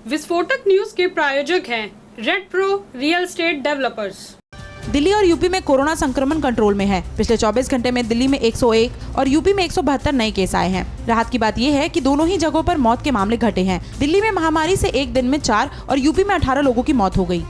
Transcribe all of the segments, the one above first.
विस्फोटक न्यूज के प्रायोजक हैं red pro real estate developers. Delhi और यूपी में कोरोना संक्रमण कंट्रोल में है। पिछले 24 घंटे में दिल्ली में 101 और यूपी में 172 नए केस आए हैं। राहत की बात यह है कि दोनों ही जगहों पर मौत के मामले घटे हैं। दिल्ली में महामारी से एक दिन में 4 और यूपी में 18 लोगों की मौत हो गई।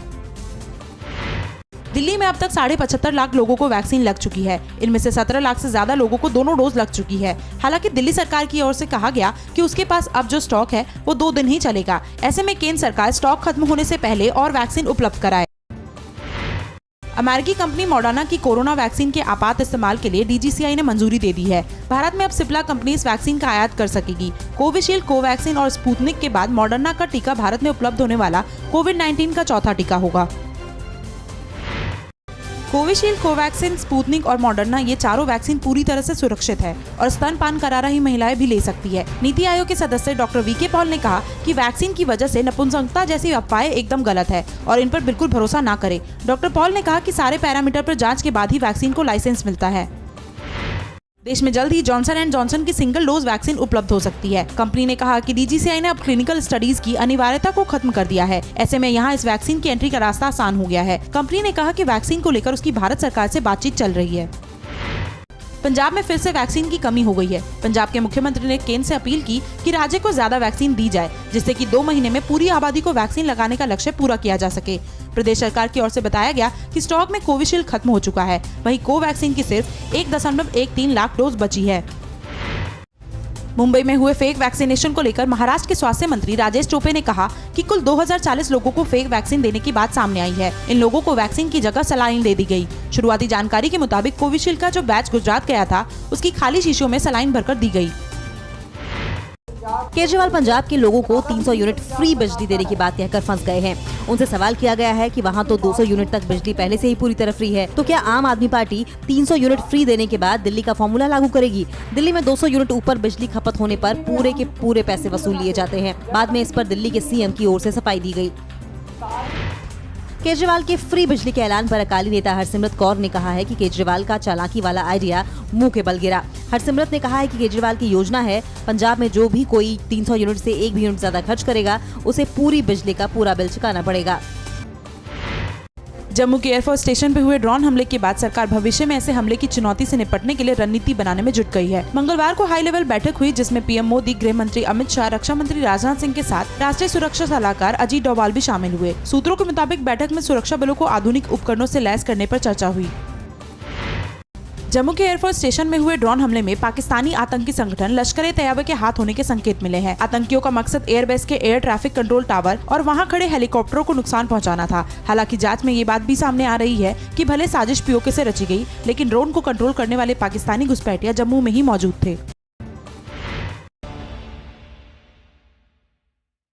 दिल्ली में अब तक 75.5 लाख लोगों को वैक्सीन लग चुकी है। इनमें से 17 लाख से ज्यादा लोगों को दोनों डोज लग चुकी है। हालांकि दिल्ली सरकार की ओर से कहा गया कि उसके पास अब जो स्टॉक है वो 2 दिन ही चलेगा। ऐसे में केंद्र सरकार स्टॉक खत्म होने से पहले और वैक्सीन उपलब्ध कराए। अमेरिकी कंपनी मॉडर्ना की कोरोना वैक्सीन के आपात इस्तेमाल के लिए DGCI ने मंजूरी दे दी है। भारत में अब सिप्ला कंपनी इस वैक्सीन का आयात कर सकेगी। कोविशील्ड, कोवैक्सीन और स्पुतनिक के बाद मॉडर्ना का टीका भारत में उपलब्ध होने वाला कोविड-19 का चौथा टीका होगा। कोविशील्ड, कोवैक्सीन, स्पुतनिक और मॉडर्ना ये चारों वैक्सीन पूरी तरह से सुरक्षित है और स्तनपान करा रही महिलाएं भी ले सकती है। नीति आयोग के सदस्य डॉक्टर VK पॉल ने कहा कि वैक्सीन की वजह से नपुंसकता जैसी अफवाहें एकदम गलत है और इन पर बिल्कुल भरोसा न करें। डॉक्टर पॉल ने कहा कि सारे पैरामीटर पर जांच के बाद ही वैक्सीन को लाइसेंस मिलता है। देश में जल्द ही जॉनसन एंड जॉनसन की सिंगल डोज वैक्सीन उपलब्ध हो सकती है। कंपनी ने कहा कि DGCI ने अब क्लिनिकल स्टडीज की अनिवार्यता को खत्म कर दिया है। ऐसे में यहां इस वैक्सीन की एंट्री का रास्ता आसान हो गया है। कंपनी ने कहा कि वैक्सीन को लेकर उसकी भारत सरकार से बातचीत चल रही है। पंजाब में फिर से वैक्सीन की कमी हो गई है। पंजाब के मुख्यमंत्री ने केंद्र से अपील की कि राज्य को ज्यादा वैक्सीन दी जाए, जिससे कि 2 महीने में पूरी आबादी को वैक्सीन लगाने का लक्ष्य पूरा किया जा सके। प्रदेश सरकार की ओर से बताया गया कि स्टॉक में कोविशील्ड खत्म हो चुका है, वहीं कोवैक्सीन की सिर्फ 1.13 लाख डोज बची है। मुंबई में हुए फेक वैक्सीनेशन को लेकर महाराष्ट्र के स्वास्थ्य मंत्री राजेश टोपे ने कहा कि कुल 2040 लोगों को फेक वैक्सीन देने की बात सामने आई है। इन लोगों को वैक्सीन की जगह सलाइन दे दी गई। शुरुआती जानकारी के मुताबिक कोविशील्ड का जो बैच गुजरात गया था, उसकी खाली शीशियों में सलाइन भरकर दी गई। केजरीवाल पंजाब के लोगों को 300 यूनिट फ्री बिजली देने की बात कहकर फंस गए हैं। उनसे सवाल किया गया है कि वहां तो 200 यूनिट तक बिजली पहले से ही पूरी तरह फ्री है, तो क्या आम आदमी पार्टी 300 यूनिट फ्री देने के बाद दिल्ली का फॉर्मूला लागू करेगी? दिल्ली में 200 यूनिट ऊपर बिजली खपत होने पर पूरे के पूरे पैसे वसूल लिए जाते हैं। बाद में इस पर दिल्ली के CM की ओर से सफाई दी गई। केजरीवाल के फ्री बिजली के ऐलान पर अकाली नेता हरसिमरत कौर ने कहा है कि केजरीवाल का चालाकी वाला आइडिया मुंह के बल गिरा। हरसिमरत ने कहा है कि केजरीवाल की योजना है, पंजाब में जो भी कोई 300 यूनिट से 1 भी यूनिट ज्यादा खर्च करेगा, उसे पूरी बिजली का पूरा बिल चुकाना पड़ेगा। जम्मू के एयरफोर्स स्टेशन पर हुए ड्रोन हमले के बाद सरकार भविष्य में ऐसे हमले की चुनौती से निपटने के लिए रणनीति बनाने में जुट गई है। मंगलवार को हाई लेवल बैठक हुई, जिसमें PM मोदी, गृह मंत्री अमित शाह, रक्षा मंत्री राजनाथ सिंह के साथ राष्ट्रीय सुरक्षा सलाहकार अजीत डोभाल भी शामिल हुए। सूत्रों के मुताबिक बैठक में सुरक्षा बलों को आधुनिक उपकरणों से लैस करने पर चर्चा हुई। जम्मू के एयरफोर्स स्टेशन में हुए ड्रोन हमले में पाकिस्तानी आतंकी संगठन लश्कर-ए-तैयबा के हाथ होने के संकेत मिले हैं। आतंकियों का मकसद एयरबेस के एयर ट्रैफिक कंट्रोल टावर और वहां खड़े हेलीकॉप्टरों को नुकसान पहुंचाना था। हालांकि जांच में ये बात भी सामने आ रही है कि भले साजिश POK से रची गई, लेकिन ड्रोन को कंट्रोल करने वाले पाकिस्तानी घुसपैठिया जम्मू में ही मौजूद थे।